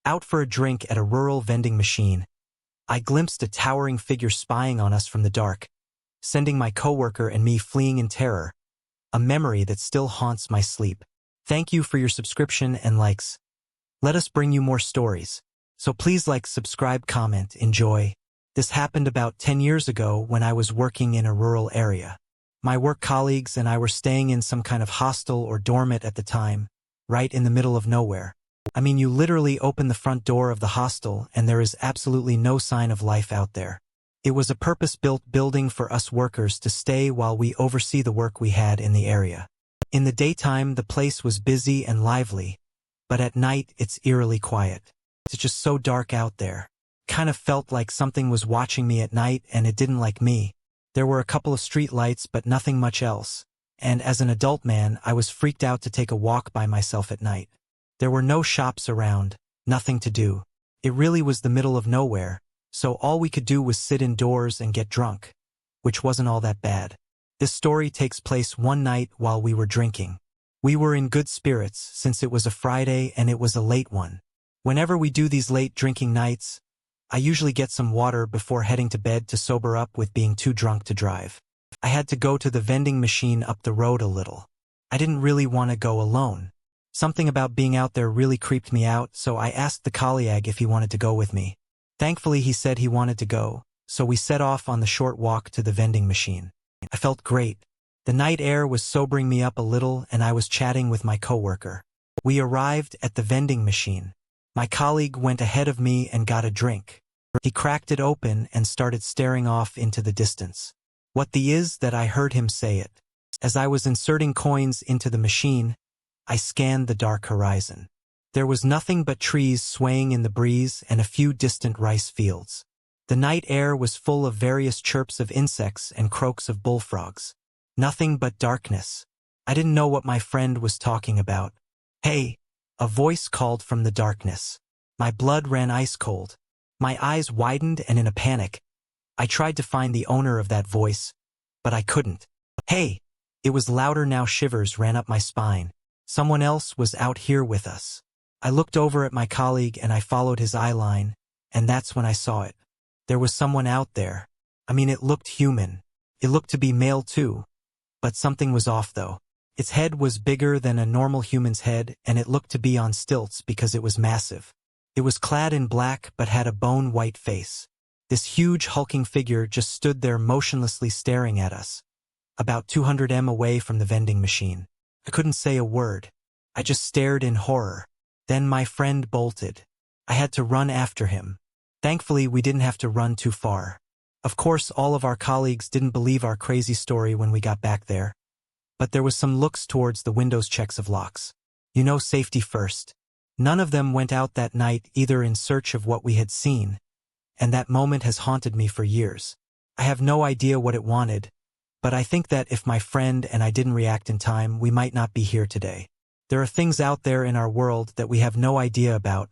Out for a drink at a rural vending machine, I glimpsed a towering figure spying on us from the dark, sending my coworker and me fleeing in terror, a memory that still haunts my sleep. Thank you for your subscription and likes. Let us bring you more stories. So please like, subscribe, comment, enjoy. This happened about 10 years ago when I was working in a rural area. My work colleagues and I were staying in some kind of hostel or dormit at the time, right in the middle of nowhere. I mean, you literally open the front door of the hostel and there is absolutely no sign of life out there. It was a purpose-built building for us workers to stay while we oversee the work we had in the area. In the daytime, the place was busy and lively, but at night, it's eerily quiet. It's just so dark out there. Kind of felt like something was watching me at night and it didn't like me. There were a couple of street lights, but nothing much else. And as an adult man, I was freaked out to take a walk by myself at night. There were no shops around, nothing to do. It really was the middle of nowhere, so all we could do was sit indoors and get drunk, which wasn't all that bad. This story takes place one night while we were drinking. We were in good spirits since it was a Friday and it was a late one. Whenever we do these late drinking nights, I usually get some water before heading to bed to sober up with being too drunk to drive. I had to go to the vending machine up the road a little. I didn't really want to go alone. Something about being out there really creeped me out, so I asked the colleague if he wanted to go with me. Thankfully, he said he wanted to go, so we set off on the short walk to the vending machine. I felt great. The night air was sobering me up a little and I was chatting with my coworker. We arrived at the vending machine. My colleague went ahead of me and got a drink. He cracked it open and started staring off into the distance. What the is that I heard him say it. As I was inserting coins into the machine, I scanned the dark horizon. There was nothing but trees swaying in the breeze and a few distant rice fields. The night air was full of various chirps of insects and croaks of bullfrogs. Nothing but darkness. I didn't know what my friend was talking about. "Hey!" A voice called from the darkness. My blood ran ice cold. My eyes widened and in a panic, I tried to find the owner of that voice, but I couldn't. "Hey!" It was louder now. Shivers ran up my spine. Someone else was out here with us. I looked over at my colleague and I followed his eye line, and that's when I saw it. There was someone out there. I mean, it looked human. It looked to be male too. But something was off though. Its head was bigger than a normal human's head, and it looked to be on stilts because it was massive. It was clad in black but had a bone-white face. This huge hulking figure just stood there motionlessly staring at us, about 200 meters away from the vending machine. I couldn't say a word. I just stared in horror. Then my friend bolted. I had to run after him. Thankfully, we didn't have to run too far. Of course, all of our colleagues didn't believe our crazy story when we got back there. But there was some looks towards the windows checks of locks. You know, safety first. None of them went out that night either in search of what we had seen, and that moment has haunted me for years. I have no idea what it wanted, but I think that if my friend and I didn't react in time, we might not be here today. There are things out there in our world that we have no idea about,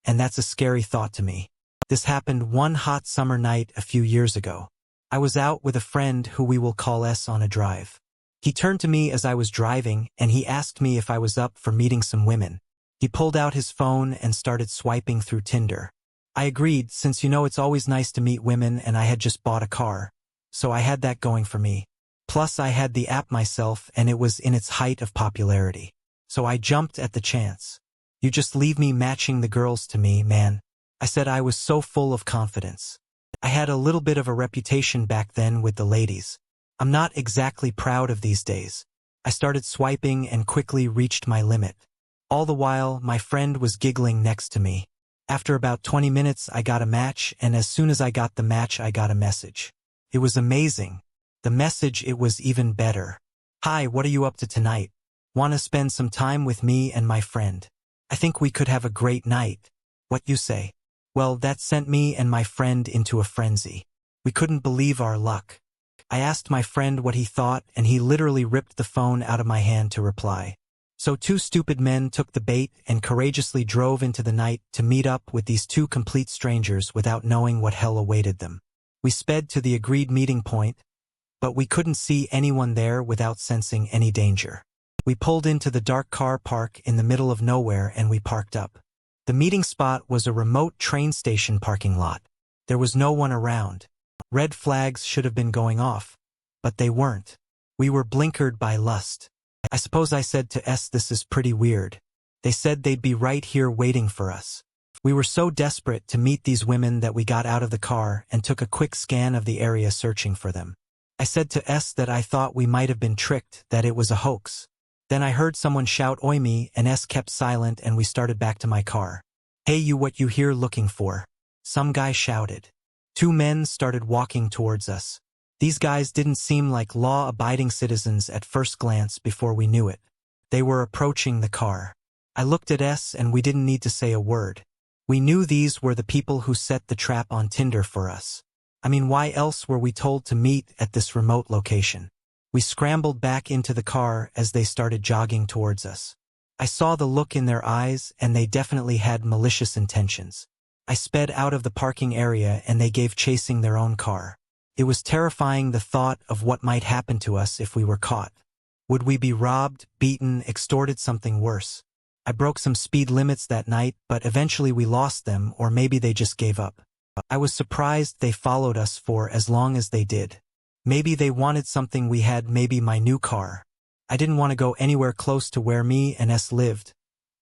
and that's a scary thought to me. This happened one hot summer night a few years ago. I was out with a friend who we will call S on a drive. He turned to me as I was driving and he asked me if I was up for meeting some women. He pulled out his phone and started swiping through Tinder. I agreed, since you know it's always nice to meet women, and I had just bought a car, so I had that going for me. Plus I had the app myself and it was in its height of popularity. So I jumped at the chance. "You just leave me matching the girls to me, man," I said. I was so full of confidence. I had a little bit of a reputation back then with the ladies. I'm not exactly proud of these days. I started swiping and quickly reached my limit. All the while, my friend was giggling next to me. After about 20 minutes, I got a match, and as soon as I got the match, I got a message. It was amazing. The message, it was even better. "Hi, what are you up to tonight? Want to spend some time with me and my friend? I think we could have a great night. What you say?" Well, that sent me and my friend into a frenzy. We couldn't believe our luck. I asked my friend what he thought, and he literally ripped the phone out of my hand to reply. So two stupid men took the bait and courageously drove into the night to meet up with these two complete strangers without knowing what hell awaited them. We sped to the agreed meeting point, but we couldn't see anyone there without sensing any danger. We pulled into the dark car park in the middle of nowhere and we parked up. The meeting spot was a remote train station parking lot. There was no one around. Red flags should have been going off, but they weren't. We were blinkered by lust. I suppose I said to S, "This is pretty weird." They said they'd be right here waiting for us. We were so desperate to meet these women that we got out of the car and took a quick scan of the area searching for them. I said to S that I thought we might have been tricked, that it was a hoax. Then I heard someone shout "Oi me," and S kept silent and we started back to my car. "Hey you, what you here looking for?" Some guy shouted. Two men started walking towards us. These guys didn't seem like law-abiding citizens at first glance before we knew it. They were approaching the car. I looked at S and we didn't need to say a word. We knew these were the people who set the trap on Tinder for us. I mean, why else were we told to meet at this remote location? We scrambled back into the car as they started jogging towards us. I saw the look in their eyes and they definitely had malicious intentions. I sped out of the parking area and they gave chasing their own car. It was terrifying, the thought of what might happen to us if we were caught. Would we be robbed, beaten, extorted, something worse? I broke some speed limits that night, but eventually we lost them, or maybe they just gave up. I was surprised they followed us for as long as they did. Maybe they wanted something we had, maybe my new car. I didn't want to go anywhere close to where me and S lived,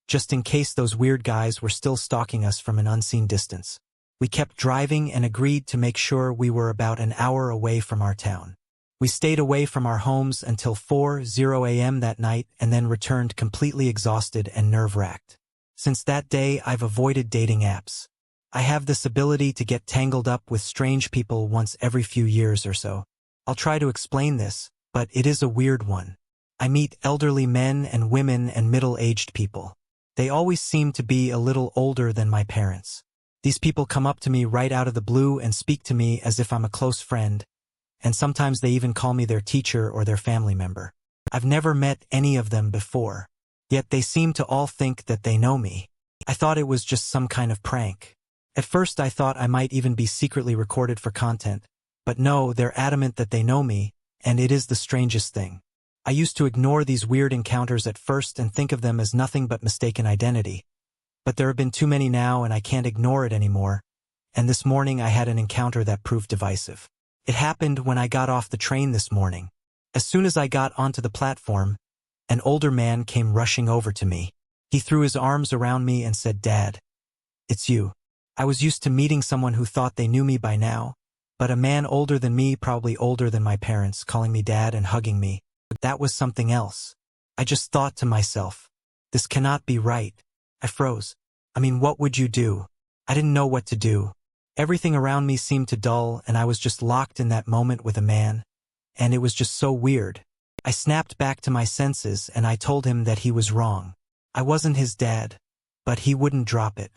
just in case those weird guys were still stalking us from an unseen distance. We kept driving and agreed to make sure we were about an hour away from our town. We stayed away from our homes until 4:00 a.m. that night and then returned completely exhausted and nerve-wracked. Since that day, I've avoided dating apps. I have this ability to get tangled up with strange people once every few years or so. I'll try to explain this, but it is a weird one. I meet elderly men and women and middle-aged people. They always seem to be a little older than my parents. These people come up to me right out of the blue and speak to me as if I'm a close friend, and sometimes they even call me their teacher or their family member. I've never met any of them before, yet they seem to all think that they know me. I thought it was just some kind of prank. At first I thought I might even be secretly recorded for content, but no, they're adamant that they know me, and it is the strangest thing. I used to ignore these weird encounters at first and think of them as nothing but mistaken identity. But there have been too many now and I can't ignore it anymore, and this morning I had an encounter that proved divisive. It happened when I got off the train this morning. As soon as I got onto the platform, an older man came rushing over to me. He threw his arms around me and said, "Dad, it's you." I was used to meeting someone who thought they knew me by now, but a man older than me, probably older than my parents, calling me dad and hugging me. That was something else. I just thought to myself, this cannot be right. I froze. I mean, what would you do? I didn't know what to do. Everything around me seemed to dull, and I was just locked in that moment with a man, and it was just so weird. I snapped back to my senses and I told him that he was wrong. I wasn't his dad, but he wouldn't drop it.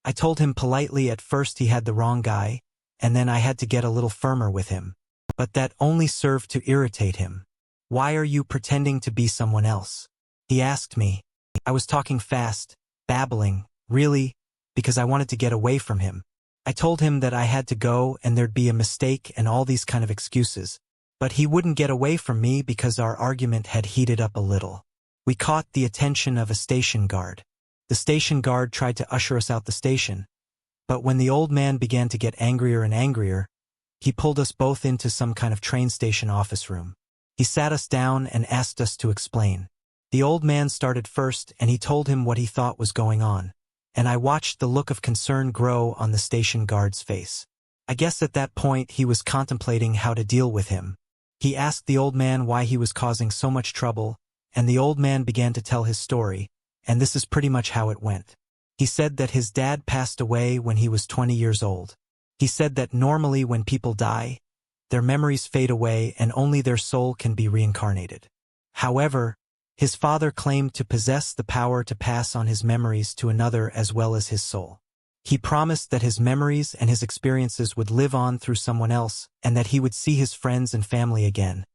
I told him politely at first he had the wrong guy, and then I had to get a little firmer with him. But that only served to irritate him. "Why are you pretending to be someone else?" he asked me. I was talking fast, babbling, really, because I wanted to get away from him. I told him that I had to go and there'd be a mistake and all these kind of excuses. But he wouldn't get away from me because our argument had heated up a little. We caught the attention of a station guard. The station guard tried to usher us out the station, but when the old man began to get angrier and angrier, he pulled us both into some kind of train station office room. He sat us down and asked us to explain. The old man started first and he told him what he thought was going on, and I watched the look of concern grow on the station guard's face. I guess at that point he was contemplating how to deal with him. He asked the old man why he was causing so much trouble, and the old man began to tell his story, and this is pretty much how it went. He said that his dad passed away when he was 20 years old. He said that normally when people die, their memories fade away and only their soul can be reincarnated. However, his father claimed to possess the power to pass on his memories to another as well as his soul. He promised that his memories and his experiences would live on through someone else and that he would see his friends and family again,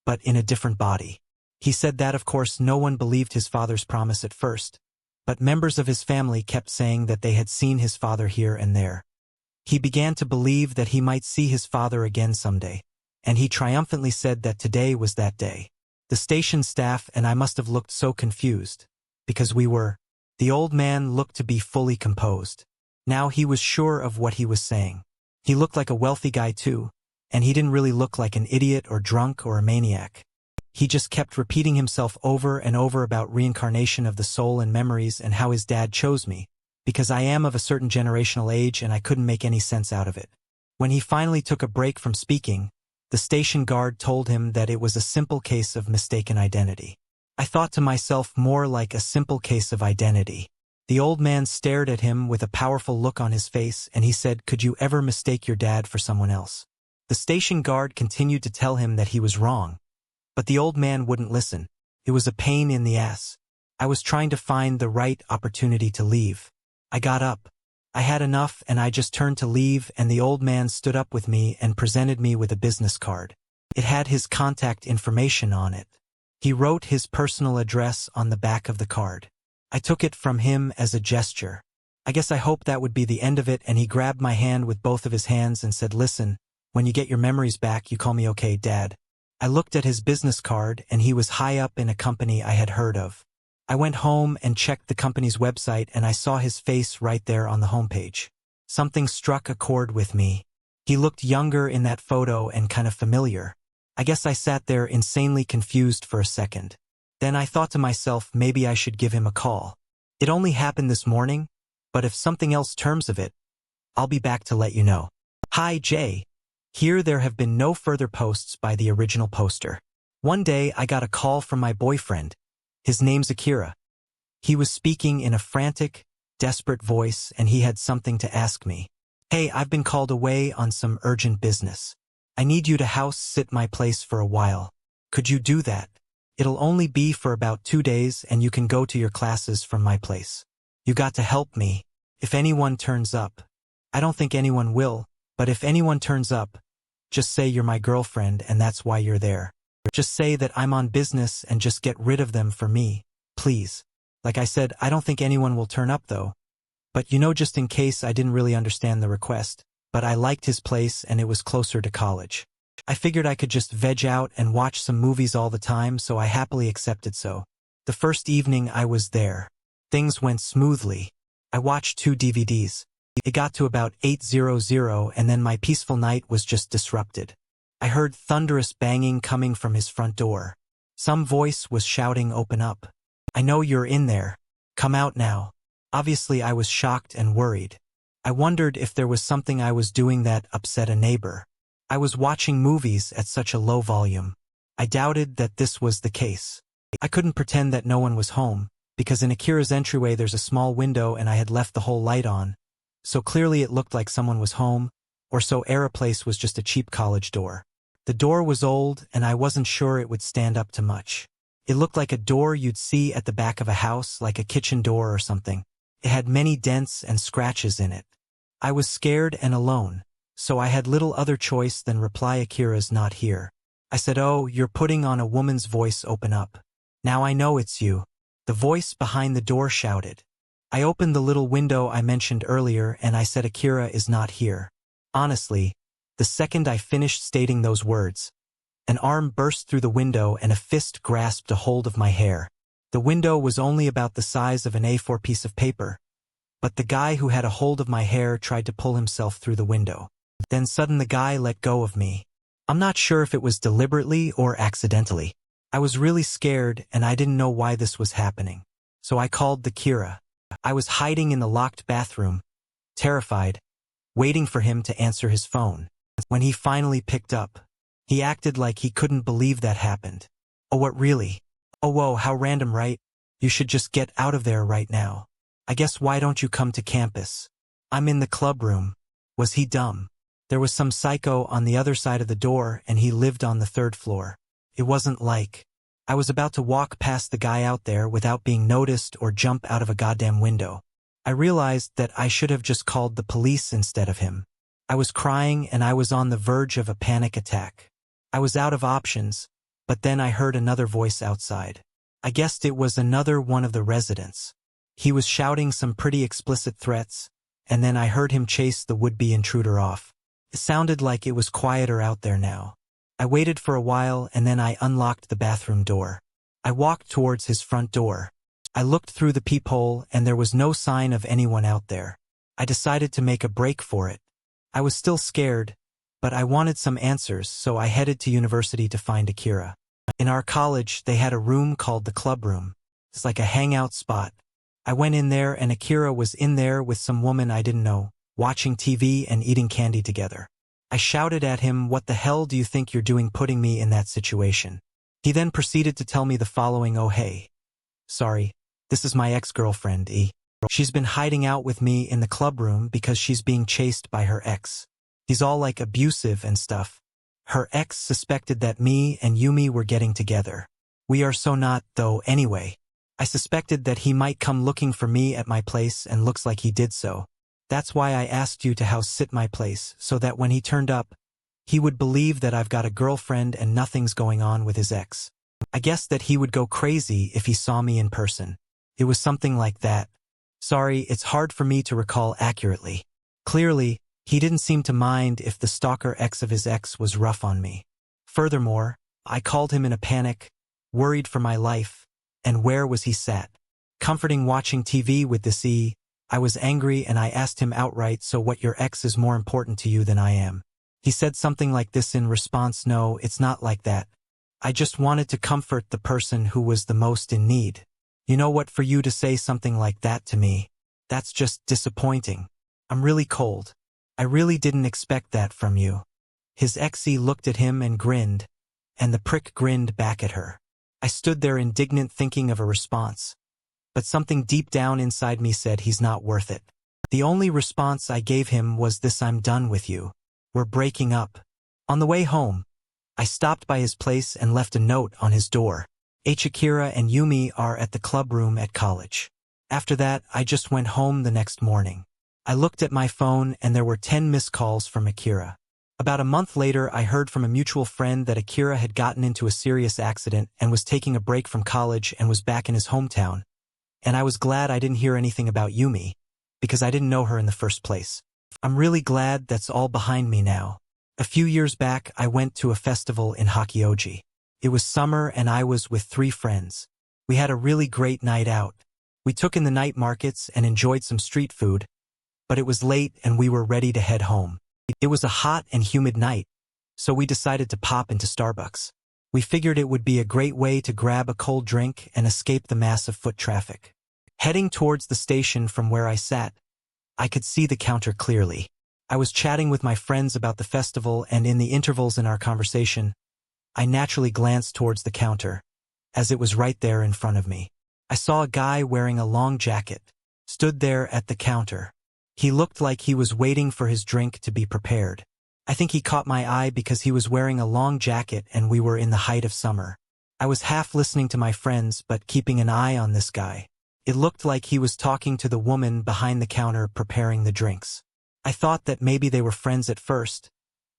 but in a different body. He said that, of course, no one believed his father's promise at first, but members of his family kept saying that they had seen his father here and there. He began to believe that he might see his father again someday, and he triumphantly said that today was that day. The station staff and I must have looked so confused, because we were The old man looked to be fully composed. Now he was sure of what he was saying. He looked like a wealthy guy too, and he didn't really look like an idiot or drunk or a maniac. He just kept repeating himself over and over about reincarnation of the soul and memories and how his dad chose me, because I am of a certain generational age and I couldn't make any sense out of it. When he finally took a break from speaking, the station guard told him that it was a simple case of mistaken identity. I thought to myself, more like a simple case of identity. The old man stared at him with a powerful look on his face and he said, "Could you ever mistake your dad for someone else?" The station guard continued to tell him that he was wrong, but the old man wouldn't listen. It was a pain in the ass. I was trying to find the right opportunity to leave. I got up. I had enough and I just turned to leave, and the old man stood up with me and presented me with a business card. It had his contact information on it. He wrote his personal address on the back of the card. I took it from him as a gesture. I guess I hoped that would be the end of it, and he grabbed my hand with both of his hands and said, "Listen, when you get your memories back, you call me okay, Dad." I looked at his business card and he was high up in a company I had heard of. I went home and checked the company's website and I saw his face right there on the homepage. Something struck a chord with me. He looked younger in that photo and kind of familiar. I guess I sat there insanely confused for a second. Then I thought to myself, maybe I should give him a call. It only happened this morning, but if something else terms of it, I'll be back to let you know. Hi, Jay. Here there have been no further posts by the original poster. One day I got a call from my boyfriend. His name's Akira. He was speaking in a frantic, desperate voice and he had something to ask me. "Hey, I've been called away on some urgent business. I need you to house sit my place for a while. Could you do that? It'll only be for about 2 days and you can go to your classes from my place. You got to help me. If anyone turns up, I don't think anyone will, but if anyone turns up, just say you're my girlfriend and that's why you're there. Just say that I'm on business and just get rid of them for me, please." Like I said, I don't think anyone will turn up though. But just in case, I didn't really understand the request, but I liked his place and it was closer to college. I figured I could just veg out and watch some movies all the time, so I happily accepted. So the first evening I was there, things went smoothly. I watched 2 DVDs. It got to about 8:00 and then my peaceful night was just disrupted. I heard thunderous banging coming from his front door. Some voice was shouting, "Open up. I know you're in there. Come out now." Obviously I was shocked and worried. I wondered if there was something I was doing that upset a neighbor. I was watching movies at such a low volume. I doubted that this was the case. I couldn't pretend that no one was home, because in Akira's entryway there's a small window and I had left the whole light on. So clearly it looked like someone was home, or so Aeroplace was just a cheap college door. The door was old and I wasn't sure it would stand up to much. It looked like a door you'd see at the back of a house, like a kitchen door or something. It had many dents and scratches in it. I was scared and alone, so I had little other choice than reply, "Akira's not here." I said, "Oh, you're putting on a woman's voice, open up. Now I know it's you." The voice behind the door shouted. I opened the little window I mentioned earlier and I said, "Akira is not here." Honestly, the second I finished stating those words, an arm burst through the window and a fist grasped a hold of my hair. The window was only about the size of an A4 piece of paper, but the guy who had a hold of my hair tried to pull himself through the window. Then suddenly the guy let go of me. I'm not sure if it was deliberately or accidentally. I was really scared and I didn't know why this was happening. So I called the Kira. I was hiding in the locked bathroom, terrified, waiting for him to answer his phone. When he finally picked up, he acted like he couldn't believe that happened. "Oh, what, really? Oh, whoa, how random, right? You should just get out of there right now. I guess why don't you come to campus? I'm in the club room." Was he dumb? There was some psycho on the other side of the door and he lived on the 3rd floor. It wasn't like I was about to walk past the guy out there without being noticed or jump out of a goddamn window. I realized that I should have just called the police instead of him. I was crying and I was on the verge of a panic attack. I was out of options, but then I heard another voice outside. I guessed it was another one of the residents. He was shouting some pretty explicit threats, and then I heard him chase the would-be intruder off. It sounded like it was quieter out there now. I waited for a while and then I unlocked the bathroom door. I walked towards his front door. I looked through the peephole and there was no sign of anyone out there. I decided to make a break for it. I was still scared, but I wanted some answers, so I headed to university to find Akira. In our college, they had a room called the club room. It's like a hangout spot. I went in there and Akira was in there with some woman I didn't know, watching TV and eating candy together. I shouted at him, "What the hell do you think you're doing putting me in that situation?" He then proceeded to tell me the following: "Oh hey. Sorry, this is my ex-girlfriend, E. She's been hiding out with me in the club room because she's being chased by her ex. He's all like abusive and stuff. Her ex suspected that me and Yumi were getting together. We are so not, though, anyway. I suspected that he might come looking for me at my place and looks like he did so. That's why I asked you to house sit my place, so that when he turned up, he would believe that I've got a girlfriend and nothing's going on with his ex. I guess that he would go crazy if he saw me in person. It was something like that. Sorry, it's hard for me to recall accurately. Clearly, he didn't seem to mind if the stalker ex of his ex was rough on me. Furthermore, I called him in a panic, worried for my life, and where was he sat? Comforting watching TV with this E. I was angry and I asked him outright, "So what, your ex is more important to you than I am?" He said something like this in response: "No, it's not like that. I just wanted to comfort the person who was the most in need." You know what, for you to say something like that to me, that's just disappointing. I'm really cold. I really didn't expect that from you. His ex-E looked at him and grinned, and the prick grinned back at her. I stood there indignant, thinking of a response. But something deep down inside me said he's not worth it. The only response I gave him was this: "I'm done with you. We're breaking up." On the way home, I stopped by his place and left a note on his door. Akira and Yumi are at the club room at college. After that, I just went home the next morning. I looked at my phone and there were 10 missed calls from Akira. About a month later, I heard from a mutual friend that Akira had gotten into a serious accident and was taking a break from college and was back in his hometown. And I was glad I didn't hear anything about Yumi, because I didn't know her in the first place. I'm really glad that's all behind me now. A few years back, I went to a festival in Hakioji. It was summer and I was with 3 friends. We had a really great night out. We took in the night markets and enjoyed some street food, but it was late and we were ready to head home. It was a hot and humid night, so we decided to pop into Starbucks. We figured it would be a great way to grab a cold drink and escape the massive foot traffic. Heading towards the station from where I sat, I could see the counter clearly. I was chatting with my friends about the festival, and in the intervals in our conversation, I naturally glanced towards the counter, as it was right there in front of me. I saw a guy wearing a long jacket, stood there at the counter. He looked like he was waiting for his drink to be prepared. I think he caught my eye because he was wearing a long jacket and we were in the height of summer. I was half listening to my friends but keeping an eye on this guy. It looked like he was talking to the woman behind the counter preparing the drinks. I thought that maybe they were friends at first,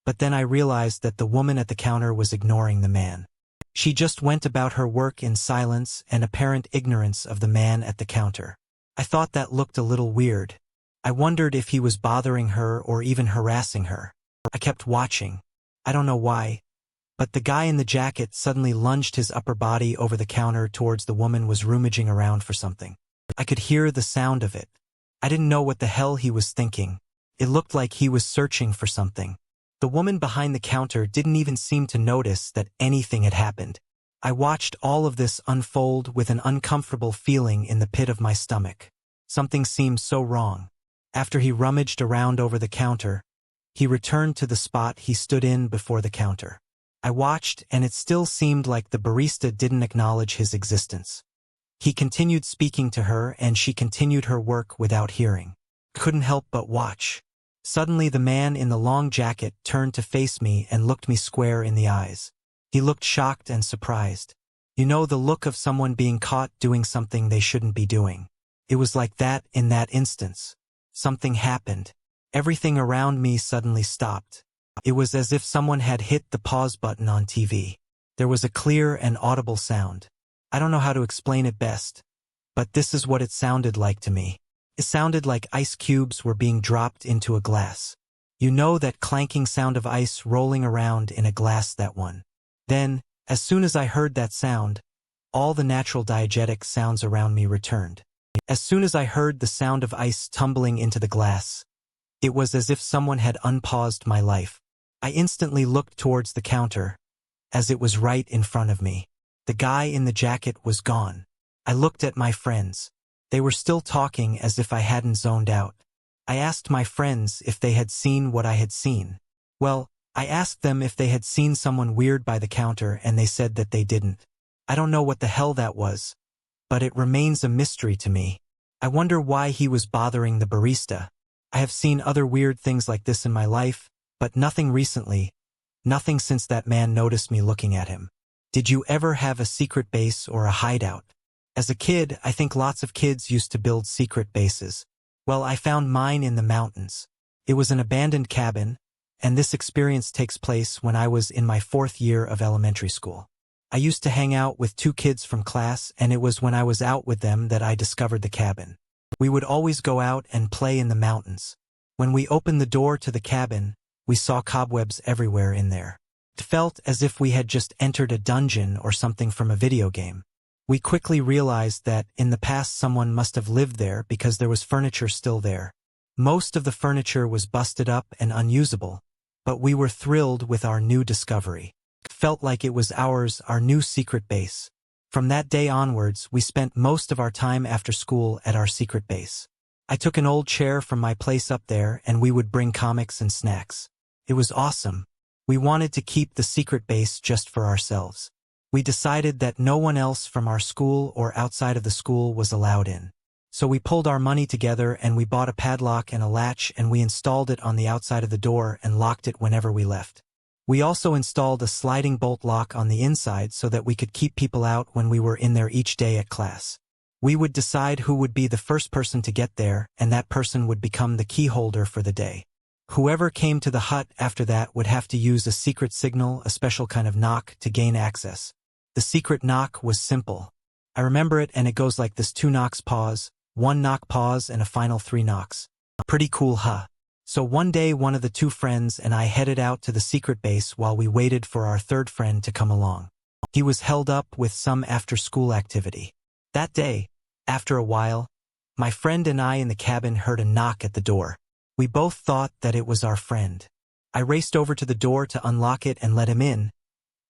but then I realized that the woman at the counter was ignoring the man. She just went about her work in silence and apparent ignorance of the man at the counter. I thought that looked a little weird. I wondered if he was bothering her or even harassing her. I kept watching. I don't know why, but the guy in the jacket suddenly lunged his upper body over the counter towards the woman was rummaging around for something. I could hear the sound of it. I didn't know what the hell he was thinking. It looked like he was searching for something. The woman behind the counter didn't even seem to notice that anything had happened. I watched all of this unfold with an uncomfortable feeling in the pit of my stomach. Something seemed so wrong. After he rummaged around over the counter, he returned to the spot he stood in before the counter. I watched, and it still seemed like the barista didn't acknowledge his existence. He continued speaking to her, and she continued her work without hearing. Couldn't help but watch. Suddenly the man in the long jacket turned to face me and looked me square in the eyes. He looked shocked and surprised. You know, the look of someone being caught doing something they shouldn't be doing. It was like that in that instance. Something happened. Everything around me suddenly stopped. It was as if someone had hit the pause button on TV. There was a clear and audible sound. I don't know how to explain it best, but this is what it sounded like to me. It sounded like ice cubes were being dropped into a glass. You know that clanking sound of ice rolling around in a glass, that one. Then, as soon as I heard that sound, All the natural diegetic sounds around me returned. As soon as I heard the sound of ice tumbling into the glass, it was as if someone had unpaused my life. I instantly looked towards the counter, as it was right in front of me. The guy in the jacket was gone. I looked at my friends. They were still talking as if I hadn't zoned out. I asked my friends if they had seen what I had seen. Well, I asked them if they had seen someone weird by the counter and they said that they didn't. I don't know what the hell that was, but it remains a mystery to me. I wonder why he was bothering the barista. I have seen other weird things like this in my life, but nothing recently. Nothing since that man noticed me looking at him. Did you ever have a secret base or a hideout? As a kid, I think lots of kids used to build secret bases. Well, I found mine in the mountains. It was an abandoned cabin, and this experience takes place when I was in my 4th year of elementary school. I used to hang out with 2 kids from class, and it was when I was out with them that I discovered the cabin. We would always go out and play in the mountains. When we opened the door to the cabin, we saw cobwebs everywhere in there. It felt as if we had just entered a dungeon or something from a video game. We quickly realized that in the past someone must have lived there because there was furniture still there. Most of the furniture was busted up and unusable, but we were thrilled with our new discovery. It felt like it was ours, our new secret base. From that day onwards, we spent most of our time after school at our secret base. I took an old chair from my place up there and we would bring comics and snacks. It was awesome. We wanted to keep the secret base just for ourselves. We decided that no one else from our school or outside of the school was allowed in. So we pulled our money together and we bought a padlock and a latch and we installed it on the outside of the door and locked it whenever we left. We also installed a sliding bolt lock on the inside so that we could keep people out when we were in there each day at class. We would decide who would be the first person to get there, and that person would become the key holder for the day. Whoever came to the hut after that would have to use a secret signal, a special kind of knock, to gain access. The secret knock was simple. I remember it, and it goes like this: 2 knocks, pause, 1 knock, pause, and a final 3 knocks. Pretty cool, huh? So one day one of the 2 friends and I headed out to the secret base while we waited for our 3rd friend to come along. He was held up with some after-school activity. That day, after a while, my friend and I in the cabin heard a knock at the door. We both thought that it was our friend. I raced over to the door to unlock it and let him in,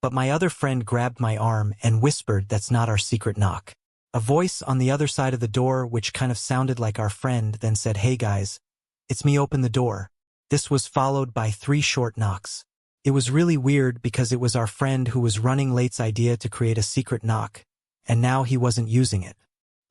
but my other friend grabbed my arm and whispered, "That's not our secret knock." A voice on the other side of the door, which kind of sounded like our friend, then said, "Hey guys, it's me, open the door." This was followed by 3 short knocks. It was really weird because it was our friend who was running late's idea to create a secret knock, and now he wasn't using it.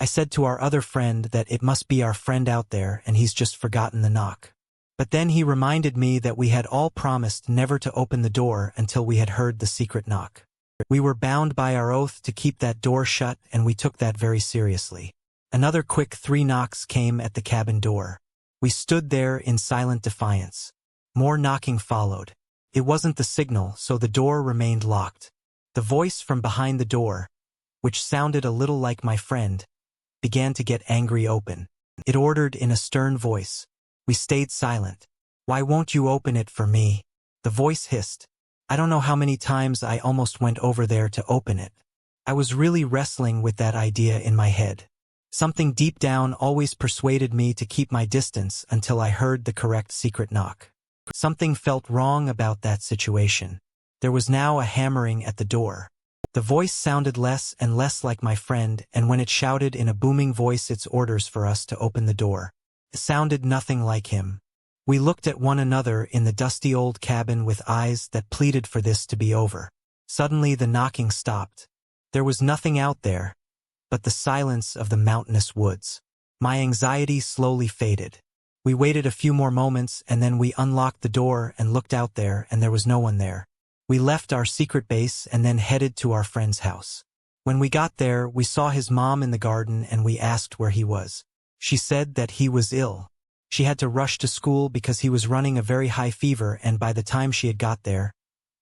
I said to our other friend that it must be our friend out there and he's just forgotten the knock. But then he reminded me that we had all promised never to open the door until we had heard the secret knock. We were bound by our oath to keep that door shut, and we took that very seriously. Another quick 3 knocks came at the cabin door. We stood there in silent defiance. More knocking followed. It wasn't the signal, so the door remained locked. The voice from behind the door, which sounded a little like my friend, began to get angry. "Open." It ordered in a stern voice. We stayed silent. "Why won't you open it for me?" the voice hissed. I don't know how many times I almost went over there to open it. I was really wrestling with that idea in my head. Something deep down always persuaded me to keep my distance until I heard the correct secret knock. Something felt wrong about that situation. There was now a hammering at the door. The voice sounded less and less like my friend, and when it shouted in a booming voice its orders for us to open the door, it sounded nothing like him. We looked at one another in the dusty old cabin with eyes that pleaded for this to be over. Suddenly the knocking stopped. There was nothing out there but the silence of the mountainous woods. My anxiety slowly faded. We waited a few more moments and then we unlocked the door and looked out there, and there was no one there. We left our secret base and then headed to our friend's house. When we got there, we saw his mom in the garden and we asked where he was. She said that he was ill. She had to rush to school because he was running a very high fever, and by the time she had got there,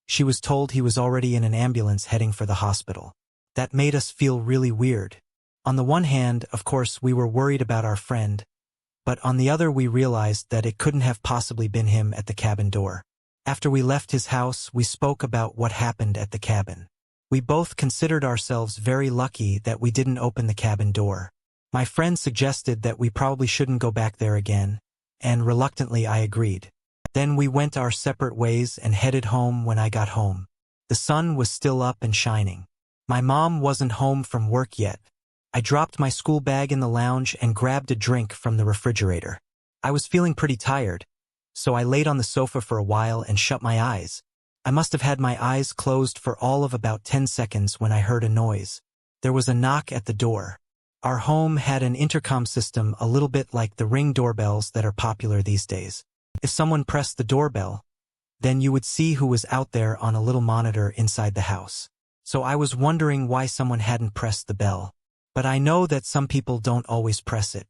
she was told he was already in an ambulance heading for the hospital. That made us feel really weird. On the one hand, of course, we were worried about our friend, but on the other we realized that it couldn't have possibly been him at the cabin door. After we left his house, we spoke about what happened at the cabin. We both considered ourselves very lucky that we didn't open the cabin door. My friend suggested that we probably shouldn't go back there again, and reluctantly I agreed. Then we went our separate ways and headed home when I got home. The sun was still up and shining. My mom wasn't home from work yet. I dropped my school bag in the lounge and grabbed a drink from the refrigerator. I was feeling pretty tired, so I laid on the sofa for a while and shut my eyes. I must have had my eyes closed for all of about 10 seconds when I heard a noise. There was a knock at the door. Our home had an intercom system a little bit like the Ring doorbells that are popular these days. If someone pressed the doorbell, then you would see who was out there on a little monitor inside the house. So I was wondering why someone hadn't pressed the bell. But I know that some people don't always press it.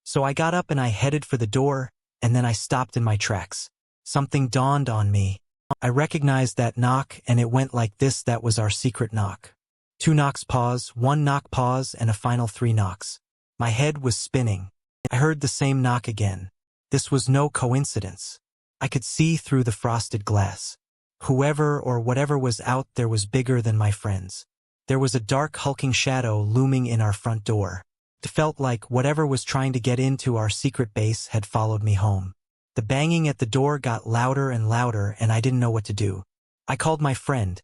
So I got up and I headed for the door, and then I stopped in my tracks. Something dawned on me. I recognized that knock, and it went like this. That was our secret knock. 2 knocks pause, 1 knock pause, and a final 3 knocks. My head was spinning. I heard the same knock again. This was no coincidence. I could see through the frosted glass. Whoever or whatever was out there was bigger than my friends. There was a dark hulking shadow looming in our front door. It felt like whatever was trying to get into our secret base had followed me home. The banging at the door got louder and louder, and I didn't know what to do. I called my friend,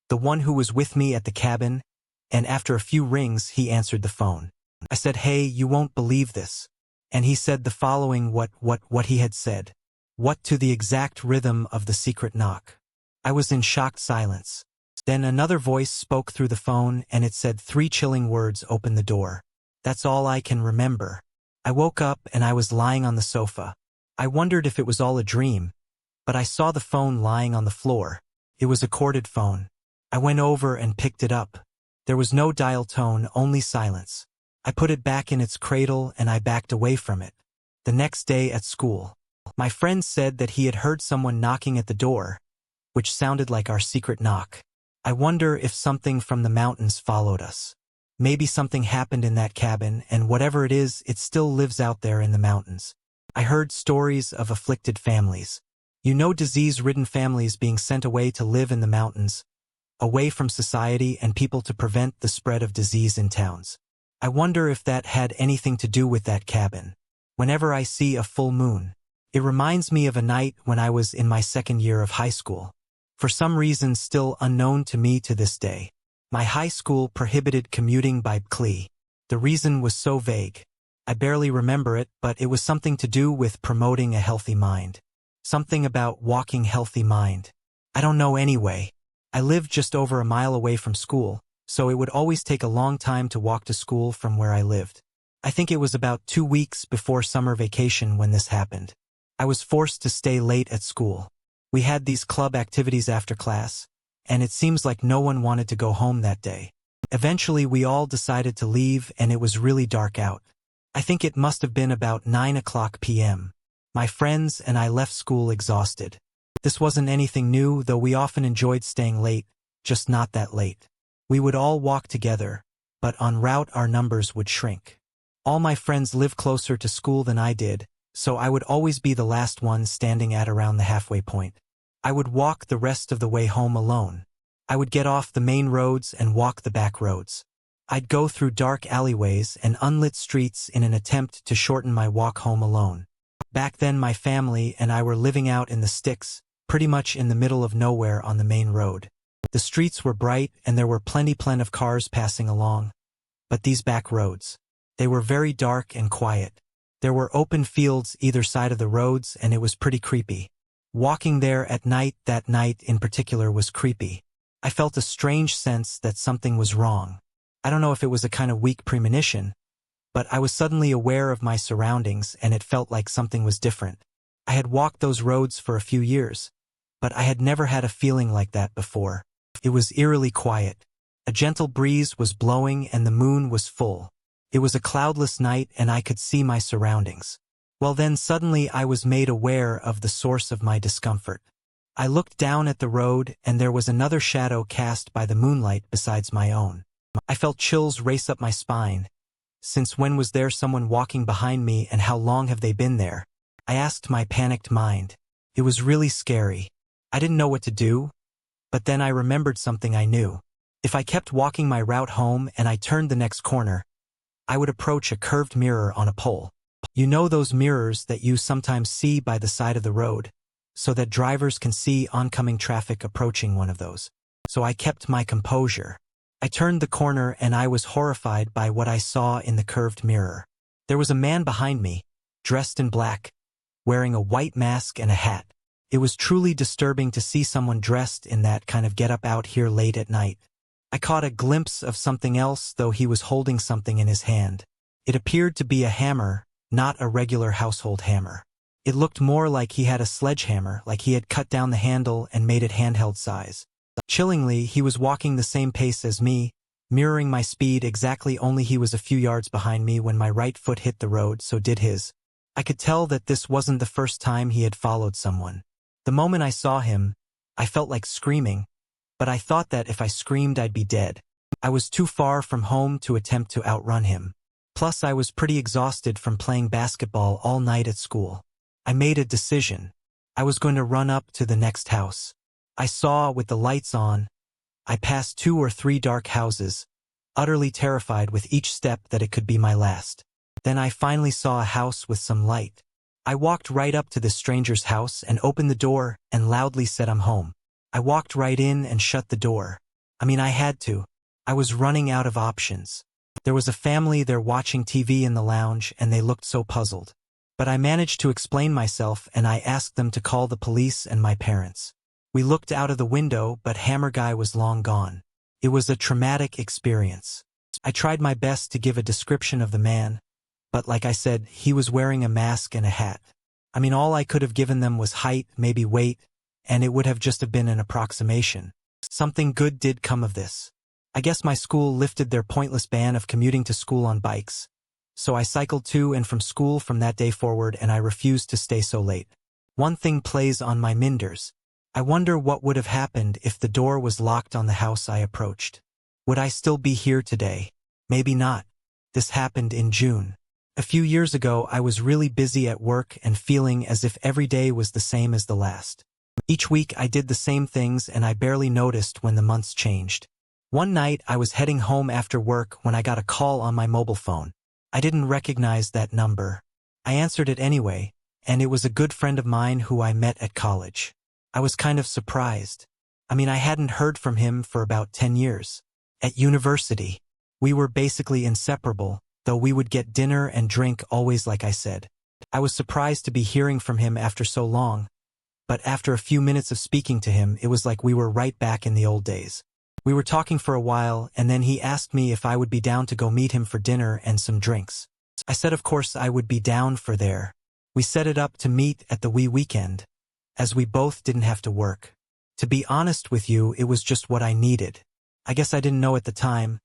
the one who was with me at the cabin, and after a few rings he answered the phone. I said, "Hey, you won't believe this." And he said the following what he had said. What to the exact rhythm of the secret knock. I was in shocked silence. Then another voice spoke through the phone, and it said 3 chilling words: "Open the door." That's all I can remember. I woke up and I was lying on the sofa. I wondered if it was all a dream, but I saw the phone lying on the floor. It was a corded phone. I went over and picked it up. There was no dial tone, only silence. I put it back in its cradle and I backed away from it. The next day at school, my friend said that he had heard someone knocking at the door, which sounded like our secret knock. I wonder if something from the mountains followed us. Maybe something happened in that cabin, and whatever it is, it still lives out there in the mountains. I heard stories of afflicted families. You know, disease-ridden families being sent away to live in the mountains, away from society and people to prevent the spread of disease in towns. I wonder if that had anything to do with that cabin. Whenever I see a full moon, it reminds me of a night when I was in my 2nd year of high school. For some reason still unknown to me to this day, my high school prohibited commuting by BCLE. The reason was so vague. I barely remember it, but it was something to do with promoting a healthy mind. Something about walking healthy mind. I don't know anyway. I lived just over a mile away from school, so it would always take a long time to walk to school from where I lived. I think it was about 2 weeks before summer vacation when this happened. I was forced to stay late at school. We had these club activities after class, and it seems like no one wanted to go home that day. Eventually we all decided to leave, and it was really dark out. I think it must have been about 9 p.m. My friends and I left school exhausted. This wasn't anything new, though we often enjoyed staying late, just not that late. We would all walk together, but en route our numbers would shrink. All my friends lived closer to school than I did, so I would always be the last one standing at around the halfway point. I would walk the rest of the way home alone. I would get off the main roads and walk the back roads. I'd go through dark alleyways and unlit streets in an attempt to shorten my walk home alone. Back then my family and I were living out in the sticks, pretty much in the middle of nowhere on the main road. The streets were bright and there were plenty of cars passing along. But these back roads, they were very dark and quiet. There were open fields either side of the roads, and it was pretty creepy. Walking there at night, that night in particular, was creepy. I felt a strange sense that something was wrong. I don't know if it was a kind of weak premonition, but I was suddenly aware of my surroundings and it felt like something was different. I had walked those roads for a few years, but I had never had a feeling like that before. It was eerily quiet. A gentle breeze was blowing and the moon was full. It was a cloudless night and I could see my surroundings. Well, then suddenly I was made aware of the source of my discomfort. I looked down at the road and there was another shadow cast by the moonlight besides my own. I felt chills race up my spine. Since when was there someone walking behind me, and how long have they been there? I asked my panicked mind. It was really scary. I didn't know what to do, but then I remembered something I knew. If I kept walking my route home and I turned the next corner, I would approach a curved mirror on a pole. You know those mirrors that you sometimes see by the side of the road, so that drivers can see oncoming traffic approaching one of those. So I kept my composure. I turned the corner and I was horrified by what I saw in the curved mirror. There was a man behind me, dressed in black, wearing a white mask and a hat. It was truly disturbing to see someone dressed in that kind of getup out here late at night. I caught a glimpse of something else, though he was holding something in his hand. It appeared to be a hammer, not a regular household hammer. It looked more like he had a sledgehammer, like he had cut down the handle and made it handheld size. Chillingly, he was walking the same pace as me, mirroring my speed exactly, only he was a few yards behind me when my right foot hit the road, so did his. I could tell that this wasn't the first time he had followed someone. The moment I saw him, I felt like screaming, but I thought that if I screamed I'd be dead. I was too far from home to attempt to outrun him. Plus I was pretty exhausted from playing basketball all night at school. I made a decision. I was going to run up to the next house. I saw, with the lights on, I passed 2 or 3 dark houses, utterly terrified with each step that it could be my last. Then I finally saw a house with some light. I walked right up to this stranger's house and opened the door and loudly said, "I'm home." I walked right in and shut the door. I had to. I was running out of options. There was a family there watching TV in the lounge and they looked so puzzled. But I managed to explain myself and I asked them to call the police and my parents. We looked out of the window, but Hammer Guy was long gone. It was a traumatic experience. I tried my best to give a description of the man, but like I said, he was wearing a mask and a hat. All I could have given them was height, maybe weight, and it would have just been an approximation. Something good did come of this. I guess my school lifted their pointless ban of commuting to school on bikes. So I cycled to and from school from that day forward, and I refused to stay so late. One thing plays on my minders. I wonder what would have happened if the door was locked on the house I approached. Would I still be here today? Maybe not. This happened in June. A few years ago, I was really busy at work and feeling as if every day was the same as the last. Each week I did the same things and I barely noticed when the months changed. One night I was heading home after work when I got a call on my mobile phone. I didn't recognize that number. I answered it anyway, and it was a good friend of mine who I met at college. I was kind of surprised. I hadn't heard from him for about 10 years. At university, we were basically inseparable, though we would get dinner and drink always, like I said. I was surprised to be hearing from him after so long, but after a few minutes of speaking to him, it was like we were right back in the old days. We were talking for a while, and then he asked me if I would be down to go meet him for dinner and some drinks. I said of course I would be down for there. We set it up to meet at the weekend, as we both didn't have to work. To be honest with you, it was just what I needed. I guess I didn't know at the time,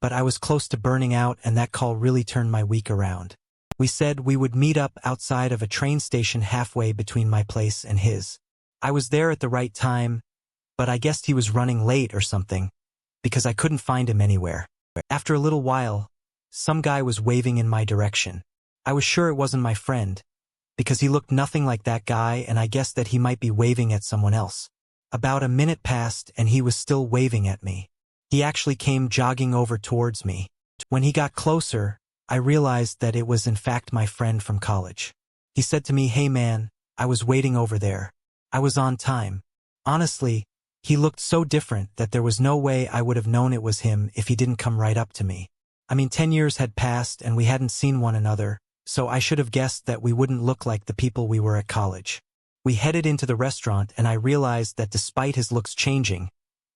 but I was close to burning out, and that call really turned my week around. We said we would meet up outside of a train station halfway between my place and his. I was there at the right time, but I guessed he was running late or something, because I couldn't find him anywhere. After a little while, some guy was waving in my direction. I was sure it wasn't my friend, because he looked nothing like that guy, and I guessed that he might be waving at someone else. About a minute passed and he was still waving at me. He actually came jogging over towards me. When he got closer, I realized that it was in fact my friend from college. He said to me, "Hey man, I was waiting over there. I was on time." Honestly, he looked so different that there was no way I would have known it was him if he didn't come right up to me. 10 years had passed and we hadn't seen one another, so I should have guessed that we wouldn't look like the people we were at college. We headed into the restaurant and I realized that despite his looks changing,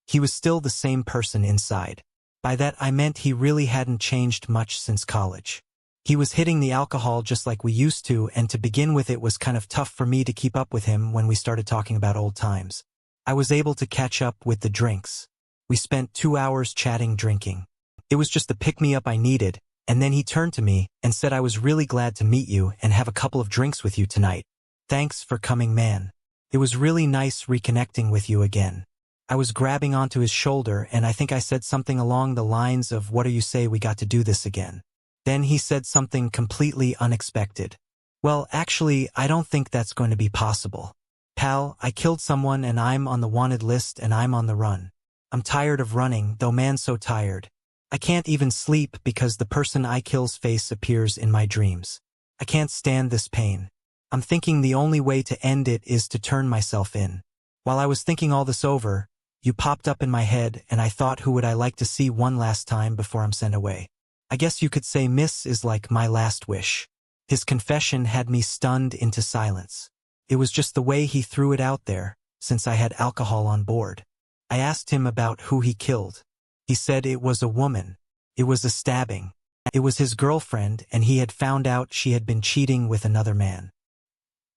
he was still the same person inside. By that I meant he really hadn't changed much since college. He was hitting the alcohol just like we used to, and to begin with it was kind of tough for me to keep up with him when we started talking about old times. I was able to catch up with the drinks. We spent 2 hours chatting, drinking. It was just the pick-me-up I needed, and then he turned to me and said, "I was really glad to meet you and have a couple of drinks with you tonight. Thanks for coming, man. It was really nice reconnecting with you again." I was grabbing onto his shoulder and I think I said something along the lines of, "What do you say we got to do this again?" Then he said something completely unexpected. "Well, actually, I don't think that's going to be possible. Pal, I killed someone and I'm on the wanted list and I'm on the run. I'm tired of running, though man so tired. I can't even sleep because the person I kill's face appears in my dreams. I can't stand this pain. I'm thinking the only way to end it is to turn myself in. While I was thinking all this over, you popped up in my head and I thought who would I like to see one last time before I'm sent away. I guess you could say Miss is like my last wish. His confession had me stunned into silence. It was just the way he threw it out there, since I had alcohol on board. I asked him about who he killed. He said it was a woman. It was a stabbing. It was his girlfriend and he had found out she had been cheating with another man.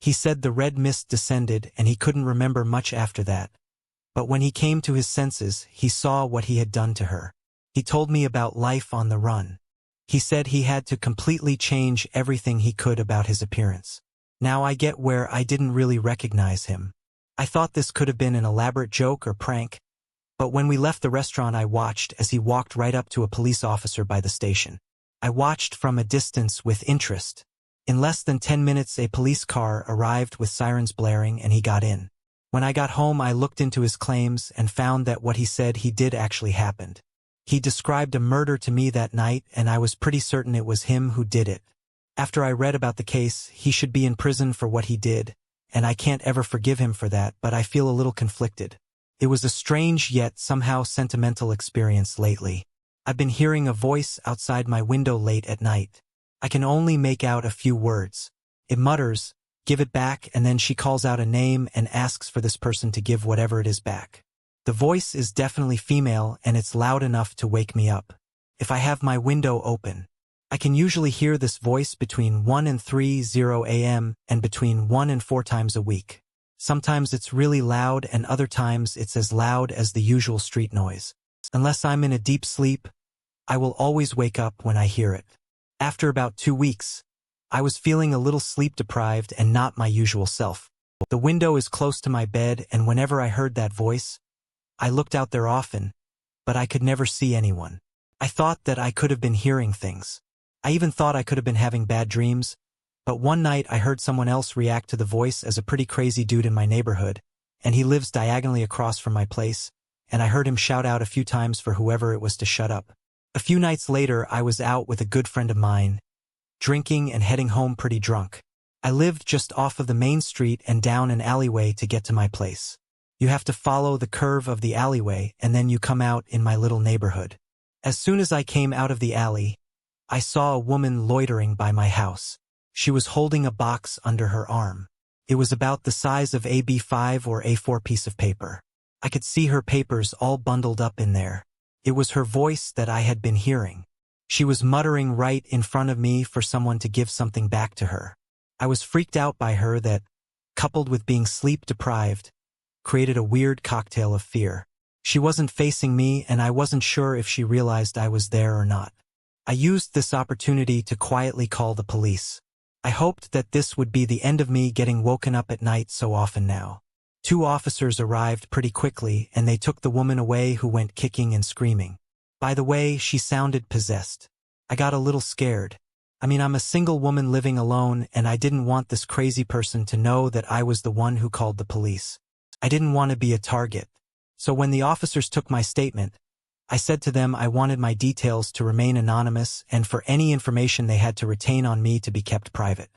He said the red mist descended and he couldn't remember much after that. But when he came to his senses, he saw what he had done to her. He told me about life on the run. He said he had to completely change everything he could about his appearance. Now I get where I didn't really recognize him. I thought this could have been an elaborate joke or prank, but when we left the restaurant I watched as he walked right up to a police officer by the station. I watched from a distance with interest. In less than 10 minutes a police car arrived with sirens blaring and he got in. When I got home I looked into his claims and found that what he said he did actually happened. He described a murder to me that night and I was pretty certain it was him who did it. After I read about the case, he should be in prison for what he did, and I can't ever forgive him for that, but I feel a little conflicted. It was a strange yet somehow sentimental experience lately. I've been hearing a voice outside my window late at night. I can only make out a few words. It mutters, "Give it back," and then she calls out a name and asks for this person to give whatever it is back. The voice is definitely female and it's loud enough to wake me up. If I have my window open, I can usually hear this voice between 1 and 3:0 a.m. and between 1 and 4 times a week. Sometimes it's really loud and other times it's as loud as the usual street noise. Unless I'm in a deep sleep, I will always wake up when I hear it. After about 2 weeks, I was feeling a little sleep-deprived and not my usual self. The window is close to my bed and whenever I heard that voice, I looked out there often, but I could never see anyone. I thought that I could have been hearing things. I even thought I could have been having bad dreams, but one night I heard someone else react to the voice as a pretty crazy dude in my neighborhood, and he lives diagonally across from my place, and I heard him shout out a few times for whoever it was to shut up. A few nights later, I was out with a good friend of mine, drinking and heading home pretty drunk. I lived just off of the main street and down an alleyway to get to my place. You have to follow the curve of the alleyway and then you come out in my little neighborhood. As soon as I came out of the alley, I saw a woman loitering by my house. She was holding a box under her arm. It was about the size of a B5 or A4 piece of paper. I could see her papers all bundled up in there. It was her voice that I had been hearing. She was muttering right in front of me for someone to give something back to her. I was freaked out by her that, coupled with being sleep-deprived, created a weird cocktail of fear. She wasn't facing me and I wasn't sure if she realized I was there or not. I used this opportunity to quietly call the police. I hoped that this would be the end of me getting woken up at night so often now. 2 officers arrived pretty quickly and they took the woman away who went kicking and screaming. By the way, she sounded possessed. I got a little scared. I'm a single woman living alone and I didn't want this crazy person to know that I was the one who called the police. I didn't want to be a target. So when the officers took my statement, I said to them I wanted my details to remain anonymous and for any information they had to retain on me to be kept private.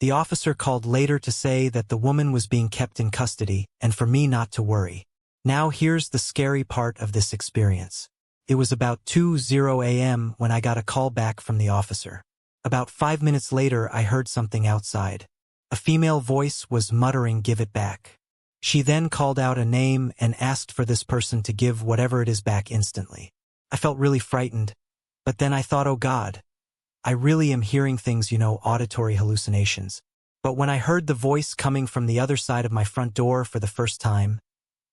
The officer called later to say that the woman was being kept in custody and for me not to worry. Now here's the scary part of this experience. It was about 2:0 a.m. when I got a call back from the officer. About 5 minutes later I heard something outside. A female voice was muttering, "Give it back." She then called out a name and asked for this person to give whatever it is back instantly. I felt really frightened, but then I thought, oh God, I really am hearing things, auditory hallucinations. But when I heard the voice coming from the other side of my front door for the first time,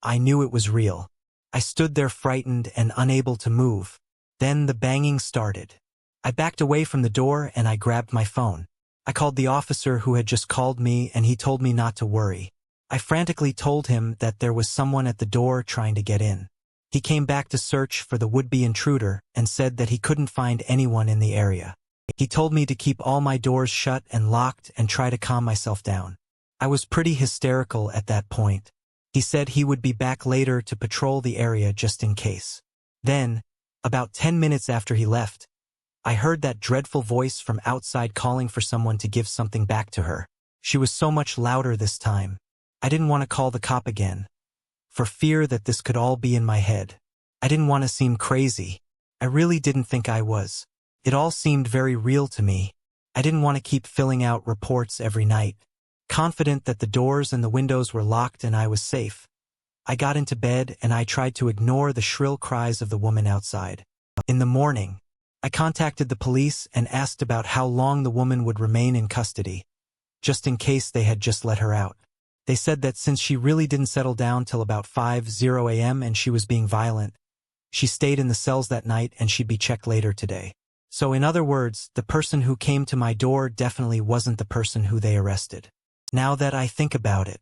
I knew it was real. I stood there frightened and unable to move. Then the banging started. I backed away from the door and I grabbed my phone. I called the officer who had just called me and he told me not to worry. I frantically told him that there was someone at the door trying to get in. He came back to search for the would-be intruder and said that he couldn't find anyone in the area. He told me to keep all my doors shut and locked and try to calm myself down. I was pretty hysterical at that point. He said he would be back later to patrol the area just in case. Then, about 10 minutes after he left, I heard that dreadful voice from outside calling for someone to give something back to her. She was so much louder this time. I didn't want to call the cop again, for fear that this could all be in my head. I didn't want to seem crazy. I really didn't think I was. It all seemed very real to me. I didn't want to keep filling out reports every night. Confident that the doors and the windows were locked and I was safe, I got into bed and I tried to ignore the shrill cries of the woman outside. In the morning, I contacted the police and asked about how long the woman would remain in custody, just in case they had just let her out. They said that since she really didn't settle down till about 5:00 a.m. and she was being violent, she stayed in the cells that night and she'd be checked later today. So in other words, the person who came to my door definitely wasn't the person who they arrested. Now that I think about it,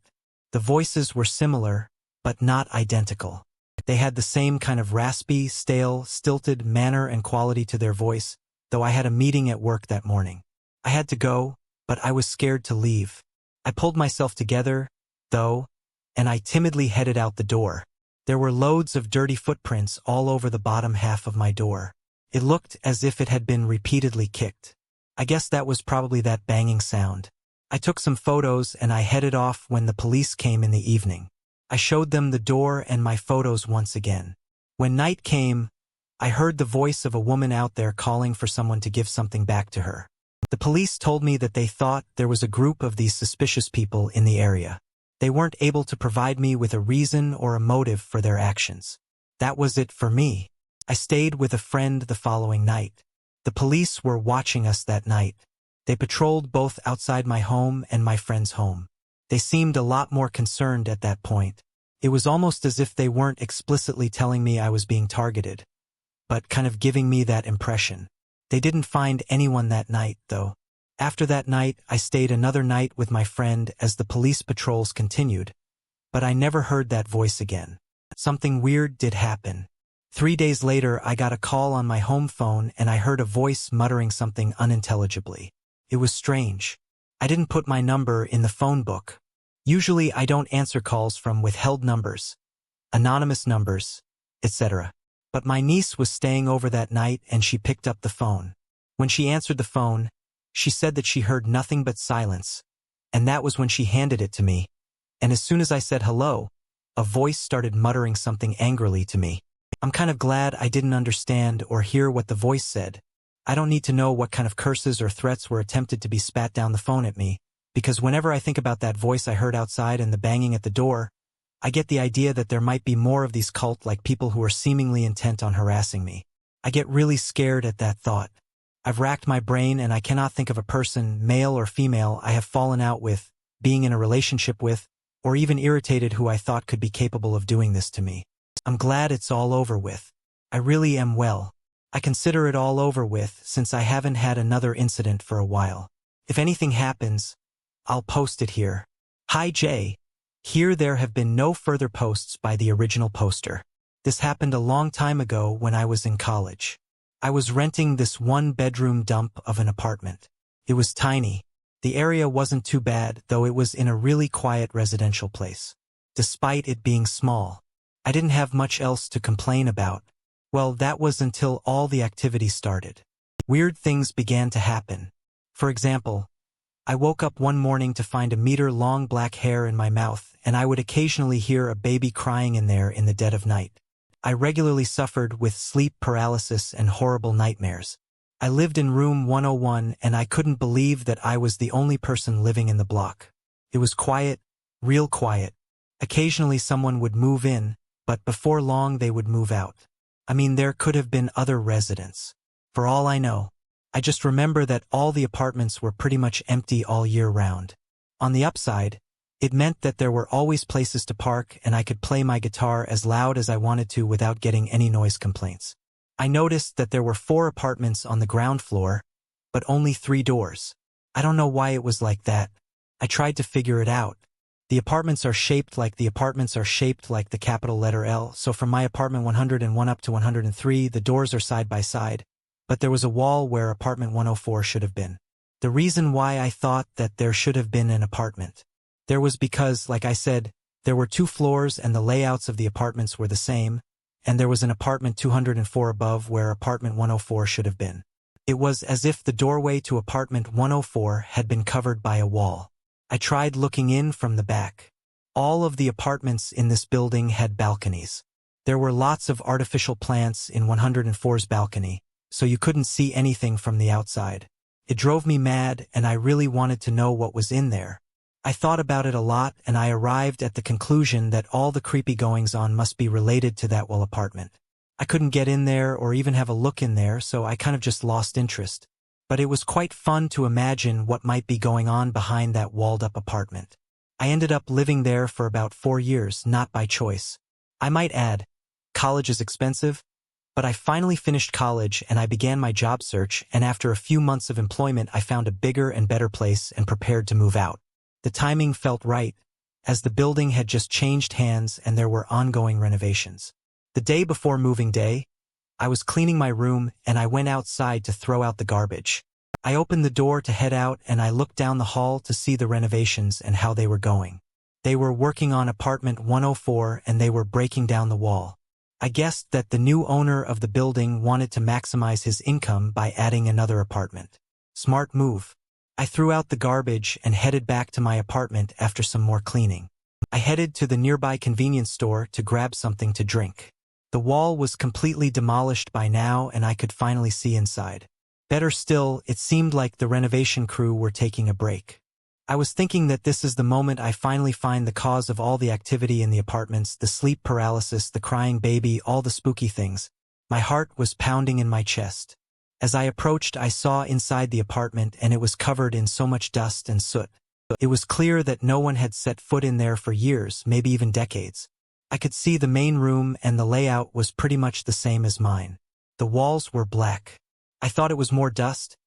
the voices were similar, but not identical. They had the same kind of raspy, stale, stilted manner and quality to their voice, though I had a meeting at work that morning. I had to go, but I was scared to leave. I pulled myself together, though, and I timidly headed out the door. There were loads of dirty footprints all over the bottom half of my door. It looked as if it had been repeatedly kicked. I guess that was probably that banging sound. I took some photos and I headed off when the police came in the evening. I showed them the door and my photos once again. When night came, I heard the voice of a woman out there calling for someone to give something back to her. The police told me that they thought there was a group of these suspicious people in the area. They weren't able to provide me with a reason or a motive for their actions. That was it for me. I stayed with a friend the following night. The police were watching us that night. They patrolled both outside my home and my friend's home. They seemed a lot more concerned at that point. It was almost as if they weren't explicitly telling me I was being targeted, but kind of giving me that impression. They didn't find anyone that night, though. After that night, I stayed another night with my friend as the police patrols continued, but I never heard that voice again. Something weird did happen. 3 days later, I got a call on my home phone and I heard a voice muttering something unintelligibly. It was strange. I didn't put my number in the phone book. Usually I don't answer calls from withheld numbers, anonymous numbers, etc. But my niece was staying over that night and she picked up the phone. When she answered the phone, she said that she heard nothing but silence, and that was when she handed it to me. And as soon as I said hello, a voice started muttering something angrily to me. I'm kind of glad I didn't understand or hear what the voice said. I don't need to know what kind of curses or threats were attempted to be spat down the phone at me, because whenever I think about that voice I heard outside and the banging at the door, I get the idea that there might be more of these cult-like people who are seemingly intent on harassing me. I get really scared at that thought. I've racked my brain and I cannot think of a person, male or female, I have fallen out with, being in a relationship with, or even irritated who I thought could be capable of doing this to me. I'm glad it's all over with. I really am. Well, I consider it all over with since I haven't had another incident for a while. If anything happens, I'll post it here. Hi Jay. Here there have been no further posts by the original poster. This happened a long time ago when I was in college. I was renting this one-bedroom dump of an apartment. It was tiny. The area wasn't too bad, though it was in a really quiet residential place. Despite it being small, I didn't have much else to complain about. Well, that was until all the activity started. Weird things began to happen. For example, I woke up one morning to find a meter-long black hair in my mouth, and I would occasionally hear a baby crying in there in the dead of night. I regularly suffered with sleep paralysis and horrible nightmares. I lived in room 101 and I couldn't believe that I was the only person living in the block. It was quiet, real quiet. Occasionally someone would move in, but before long they would move out. I mean, there could have been other residents. For all I know, I just remember that all the apartments were pretty much empty all year round. On the upside, it meant that there were always places to park and I could play my guitar as loud as I wanted to without getting any noise complaints. I noticed that there were 4 apartments on the ground floor, but only 3 doors. I don't know why it was like that. I tried to figure it out. The apartments are shaped like the capital letter L, so from my apartment 101 up to 103, the doors are side by side, but there was a wall where apartment 104 should have been. The reason why I thought that there should have been an apartment there was because, like I said, There were 2 floors and the layouts of the apartments were the same, and there was an apartment 204 above where apartment 104 should have been. It was as if the doorway to apartment 104 had been covered by a wall. I tried looking in from the back. All of the apartments in this building had balconies. There were lots of artificial plants in 104's balcony, so you couldn't see anything from the outside. It drove me mad, and I really wanted to know what was in there. I thought about it a lot, and I arrived at the conclusion that all the creepy goings-on must be related to that wall apartment. I couldn't get in there or even have a look in there, so I kind of just lost interest. But it was quite fun to imagine what might be going on behind that walled-up apartment. I ended up living there for about 4 years, not by choice. I might add, college is expensive, but I finally finished college and I began my job search, and after a few months of employment I found a bigger and better place and prepared to move out. The timing felt right, as the building had just changed hands and there were ongoing renovations. The day before moving day, I was cleaning my room and I went outside to throw out the garbage. I opened the door to head out and I looked down the hall to see the renovations and how they were going. They were working on apartment 104 and they were breaking down the wall. I guessed that the new owner of the building wanted to maximize his income by adding another apartment. Smart move. I threw out the garbage and headed back to my apartment after some more cleaning. I headed to the nearby convenience store to grab something to drink. The wall was completely demolished by now and I could finally see inside. Better still, it seemed like the renovation crew were taking a break. I was thinking that this is the moment I finally find the cause of all the activity in the apartments, the sleep paralysis, the crying baby, all the spooky things. My heart was pounding in my chest. As I approached, I saw inside the apartment and it was covered in so much dust and soot. It was clear that no one had set foot in there for years, maybe even decades. I could see the main room and the layout was pretty much the same as mine. The walls were black. I thought it was more dust,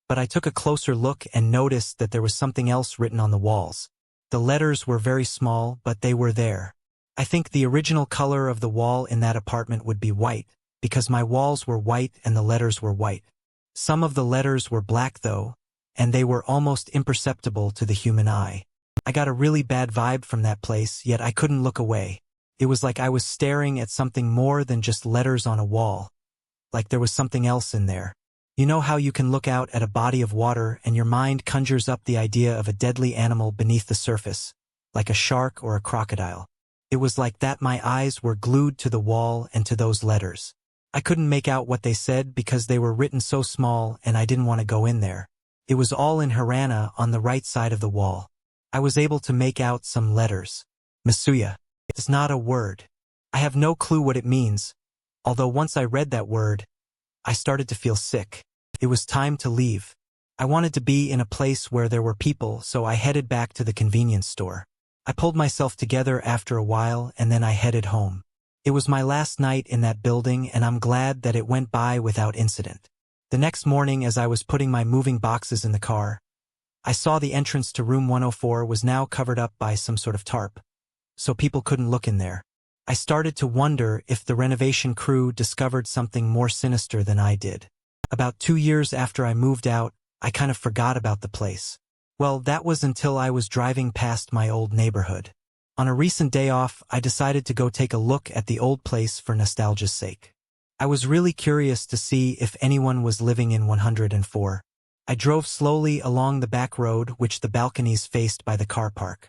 but I took a closer look and noticed that there was something else written on the walls. The letters were very small, but they were there. I think the original color of the wall in that apartment would be white, because my walls were white and the letters were white. Some of the letters were black though, and they were almost imperceptible to the human eye. I got a really bad vibe from that place, yet I couldn't look away. It was like I was staring at something more than just letters on a wall. Like there was something else in there. You know how you can look out at a body of water and your mind conjures up the idea of a deadly animal beneath the surface, like a shark or a crocodile. It was like that. My eyes were glued to the wall and to those letters. I couldn't make out what they said because they were written so small and I didn't want to go in there. It was all in Hirana on the right side of the wall. I was able to make out some letters. Masuya. It's not a word. I have no clue what it means, although once I read that word, I started to feel sick. It was time to leave. I wanted to be in a place where there were people, so I headed back to the convenience store. I pulled myself together after a while and then I headed home. It was my last night in that building and I'm glad that it went by without incident. The next morning, as I was putting my moving boxes in the car, I saw the entrance to room 104 was now covered up by some sort of tarp, so people couldn't look in there. I started to wonder if the renovation crew discovered something more sinister than I did. About 2 years after I moved out, I kind of forgot about the place. Well, that was until I was driving past my old neighborhood. On a recent day off, I decided to go take a look at the old place for nostalgia's sake. I was really curious to see if anyone was living in 104. I drove slowly along the back road which the balconies faced by the car park.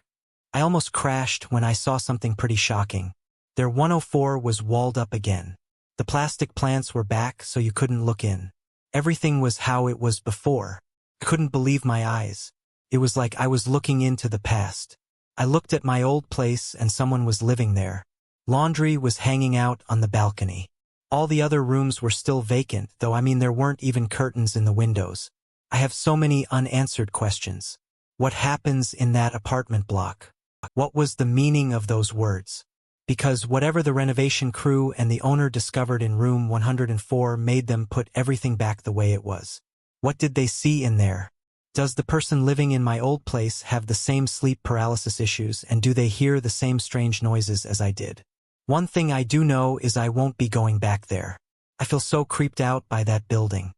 I almost crashed when I saw something pretty shocking. Their 104 was walled up again. The plastic plants were back so you couldn't look in. Everything was how it was before. I couldn't believe my eyes. It was like I was looking into the past. I looked at my old place and someone was living there. Laundry was hanging out on the balcony. All the other rooms were still vacant, though there weren't even curtains in the windows. I have so many unanswered questions. What happens in that apartment block? What was the meaning of those words? Because whatever the renovation crew and the owner discovered in room 104 made them put everything back the way it was. What did they see in there? Does the person living in my old place have the same sleep paralysis issues, and do they hear the same strange noises as I did? One thing I do know is I won't be going back there. I feel so creeped out by that building.